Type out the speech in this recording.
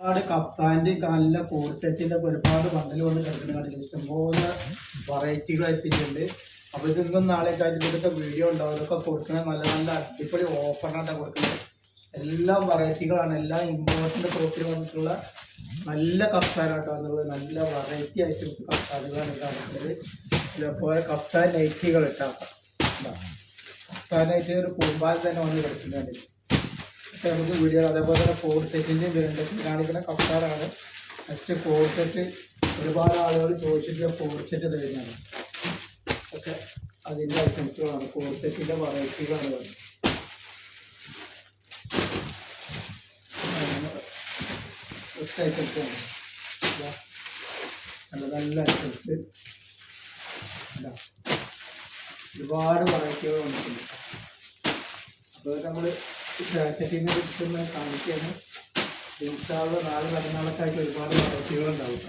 ഒരുപാട് കഫ്താന്റെ നല്ല കോർസെറ്റിന്റെ ഒരുപാട് ബണ്ടൽ വന്ന് കിടക്കുന്ന കണ്ടില്ല. ഇഷ്ടംപോലെ വെറൈറ്റികൾ എത്തിയിട്ടുണ്ട്. അപ്പൊ ഇതൊന്നും നാളെ ആയിട്ട് ഇതൊക്കെ വീഡിയോ ഉണ്ടാവും. ഇതൊക്കെ കൊടുക്കുന്നത് നല്ല നല്ല അടിപൊളി ഓഫറിനായിട്ടാണ് കൊടുക്കുന്നത്. എല്ലാം വെറൈറ്റികളാണ്. എല്ലാം ഇമ്പോർട്ടൻ്റ് കോപ്പിൽ വന്നിട്ടുള്ള നല്ല കഫ്താനാട്ടോ എന്നുള്ളത്. നല്ല വെറൈറ്റി ഐറ്റംസ് കഫ്താനുകളാണ് കാണിക്കുന്നത്. ഇതേപോലെ കഫ്താൻ നൈറ്റികൾ ഇട്ടാക്കാം. കഫ്താൻ നൈറ്റി ഒരു കുമ്പാൽ തന്നെ വന്ന് കിടക്കുന്നുണ്ട്. നമുക്ക് വീഡിയോ അതേപോലെ തന്നെ ഫോർ സെറ്റിൻ്റെയും വരുന്നുണ്ട്. കാണിക്കുന്ന കഫ്താനാണ്. നെക്സ്റ്റ് ഫോർ സെറ്റ് ഒരുപാട് ആളുകൾ ചോദിച്ചിട്ട് ഫോർ സെറ്റ് തരുന്നതാണ്. ഒക്കെ അതിൻ്റെ ഐറ്റംസുകളാണ്. ഫോർ സെറ്റിൻ്റെ വെറൈറ്റികളാണ് വരുന്നത്. ഐറ്റംസാണ് നല്ല നല്ല ഐറ്റംസ്. ഒരുപാട് വെറൈറ്റികൾ വന്നിട്ടുണ്ട്. അപ്പോൾ നമ്മൾ ജാക്കറ്റിനെ കുറിച്ചൊന്ന് കാണിക്കുകയാണ്. നാളെ മറ്റന്നാളൊക്കെ ആയിട്ട് ഒരുപാട് വെറൈറ്റികൾ ഉണ്ടാവും.